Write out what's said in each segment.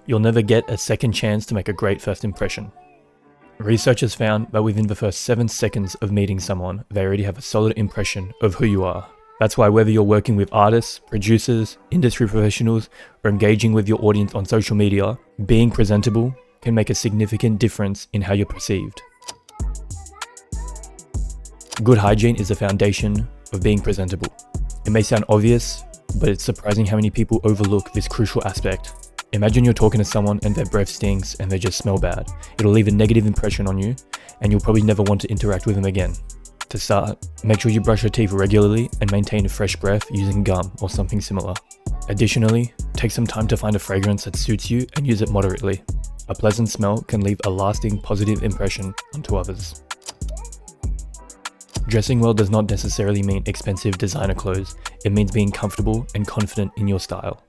You'll never get a second chance to make a great first impression. Research has found that within the first 7 seconds of meeting someone, they already have a solid impression of who you are. That's why whether you're working with artists, producers, industry professionals, or engaging with your audience on social media, being presentable can make a significant difference in how you're perceived. Good hygiene is the foundation of being presentable. It may sound obvious, but it's surprising how many people overlook this crucial aspect. Imagine you're talking to someone and their breath stinks and they just smell bad. It'll leave a negative impression on you, and you'll probably never want to interact with them again. To start, make sure you brush your teeth regularly and maintain a fresh breath using gum or something similar. Additionally, take some time to find a fragrance that suits you and use it moderately. A pleasant smell can leave a lasting positive impression onto others. Dressing well does not necessarily mean expensive designer clothes. It means being comfortable and confident in your style.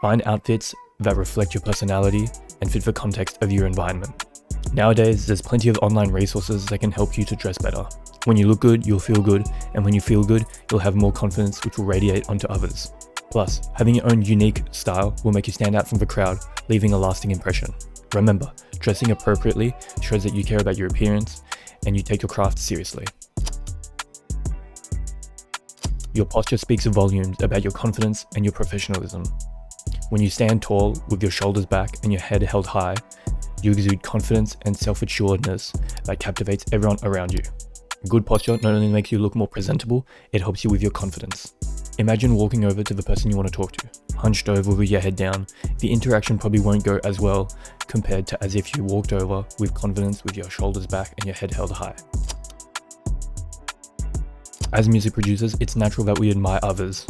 Find outfits that reflect your personality and fit the context of your environment. Nowadays, there's plenty of online resources that can help you to dress better. When you look good, you'll feel good, and when you feel good, you'll have more confidence, which will radiate onto others. Plus, having your own unique style will make you stand out from the crowd, leaving a lasting impression. Remember, dressing appropriately shows that you care about your appearance and you take your craft seriously. Your posture speaks volumes about your confidence and your professionalism. When you stand tall with your shoulders back and your head held high, you exude confidence and self-assuredness that captivates everyone around you. Good posture not only makes you look more presentable, it helps you with your confidence. Imagine walking over to the person you want to talk to, hunched over with your head down. The interaction probably won't go as well compared to as if you walked over with confidence with your shoulders back and your head held high. As music producers, it's natural that we admire others.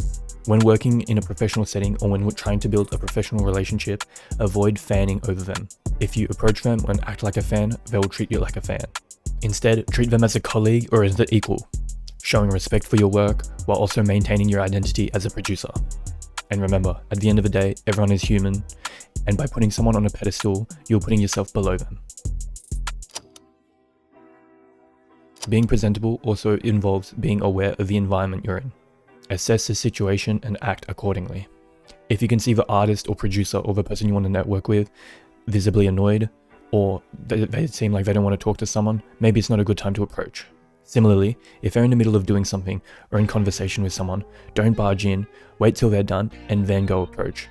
When working in a professional setting or when we're trying to build a professional relationship, avoid fanning over them. If you approach them and act like a fan, they will treat you like a fan. Instead, treat them as a colleague or as an equal, showing respect for your work while also maintaining your identity as a producer. And remember, at the end of the day, everyone is human, and by putting someone on a pedestal, you're putting yourself below them. Being presentable also involves being aware of the environment you're in. Assess the situation and act accordingly. If you can see the artist or producer or the person you want to network with visibly annoyed, or they seem like they don't want to talk to someone, maybe it's not a good time to approach. Similarly, if they're in the middle of doing something or in conversation with someone, don't barge in, wait till they're done, and then go approach.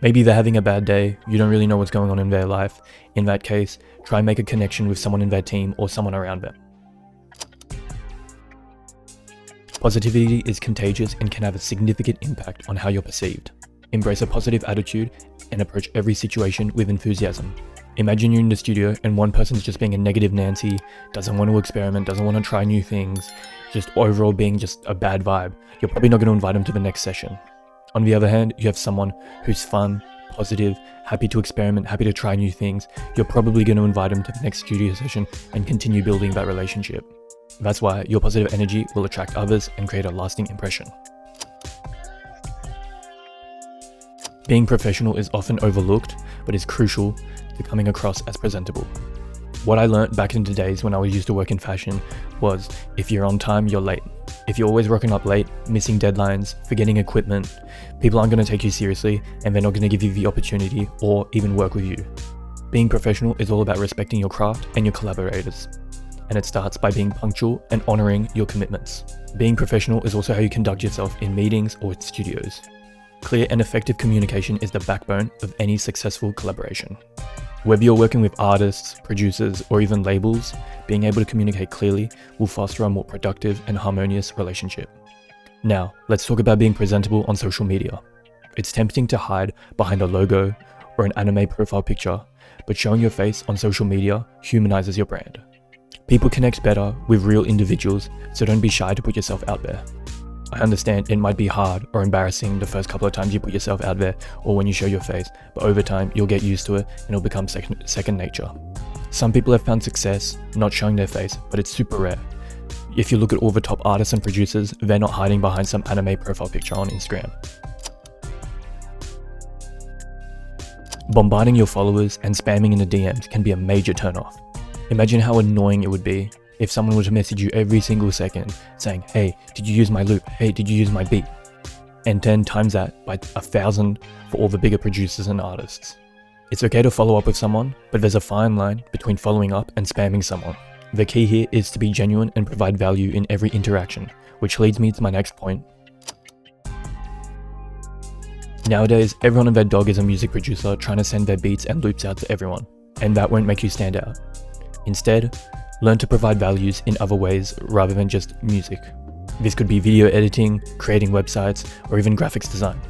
Maybe they're having a bad day, you don't really know what's going on in their life. In that case, try and make a connection with someone in their team or someone around them. Positivity is contagious and can have a significant impact on how you're perceived. Embrace a positive attitude and approach every situation with enthusiasm. Imagine you're in the studio and one person's just being a negative Nancy, doesn't want to experiment, doesn't want to try new things, just overall being just a bad vibe. You're probably not going to invite them to the next session. On the other hand, you have someone who's fun, positive, happy to experiment, happy to try new things. You're probably going to invite them to the next studio session and continue building that relationship. That's why your positive energy will attract others and create a lasting impression. Being professional is often overlooked, but is crucial to coming across as presentable. What I learned back in the days when I was used to work in fashion was, if you're on time, you're late. If you're always rocking up late, missing deadlines, forgetting equipment, people aren't going to take you seriously and they're not going to give you the opportunity or even work with you. Being professional is all about respecting your craft and your collaborators. And it starts by being punctual and honoring your commitments. Being professional is also how you conduct yourself in meetings or in studios. Clear and effective communication is the backbone of any successful collaboration. Whether you're working with artists, producers, or even labels, being able to communicate clearly will foster a more productive and harmonious relationship. Now, let's talk about being presentable on social media. It's tempting to hide behind a logo or an anime profile picture, but showing your face on social media humanizes your brand. People connect better with real individuals, so don't be shy to put yourself out there. I understand it might be hard or embarrassing the first couple of times you put yourself out there or when you show your face, but over time you'll get used to it and it'll become second nature. Some people have found success not showing their face, but it's super rare. If you look at all the top artists and producers, they're not hiding behind some anime profile picture on Instagram. Bombarding your followers and spamming in the DMs can be a major turnoff. Imagine how annoying it would be if someone were to message you every single second saying, "Hey, did you use my loop? Hey, did you use my beat?" And 10 times that by 1,000 for all the bigger producers and artists. It's okay to follow up with someone, but there's a fine line between following up and spamming someone. The key here is to be genuine and provide value in every interaction, which leads me to my next point. Nowadays, everyone and their dog is a music producer trying to send their beats and loops out to everyone, and that won't make you stand out. Instead, learn to provide values in other ways rather than just music. This could be video editing, creating websites, or even graphics design.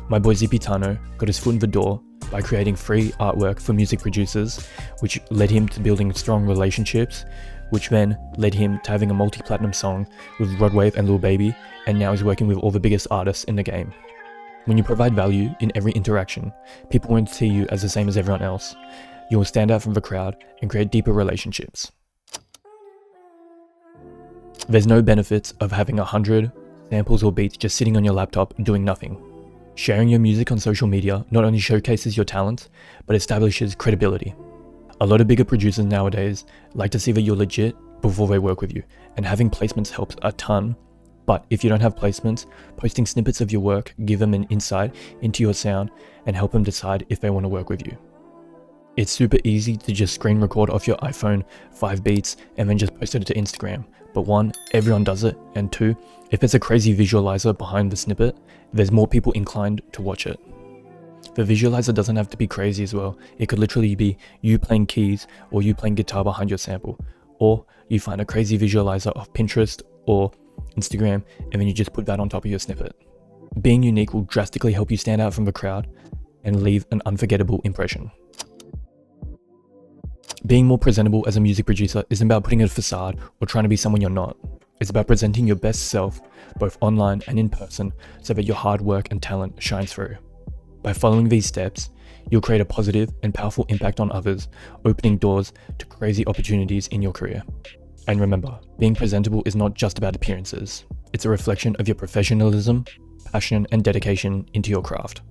My boy Zippy Tano got his foot in the door by creating free artwork for music producers, which led him to building strong relationships, which then led him to having a multi-platinum song with Rod Wave and Lil Baby, and now he's working with all the biggest artists in the game. When you provide value in every interaction, people won't see you as the same as everyone else. You will stand out from the crowd and create deeper relationships. There's no benefits of having 100 samples or beats just sitting on your laptop doing nothing. Sharing your music on social media not only showcases your talent, but establishes credibility. A lot of bigger producers nowadays like to see that you're legit before they work with you, and having placements helps a ton. But if you don't have placements, posting snippets of your work give them an insight into your sound and help them decide if they want to work with you. It's super easy to just screen record off your iPhone 5 beats and then just post it to Instagram. But one, everyone does it, and two, if there's a crazy visualizer behind the snippet, there's more people inclined to watch it. The visualizer doesn't have to be crazy as well. It could literally be you playing keys or you playing guitar behind your sample. Or you find a crazy visualizer of Pinterest or Instagram and then you just put that on top of your snippet. Being unique will drastically help you stand out from the crowd and leave an unforgettable impression. Being more presentable as a music producer isn't about putting a facade or trying to be someone you're not. It's about presenting your best self, both online and in person, so that your hard work and talent shines through. By following these steps, you'll create a positive and powerful impact on others, opening doors to crazy opportunities in your career. And remember, being presentable is not just about appearances. It's a reflection of your professionalism, passion, and dedication into your craft.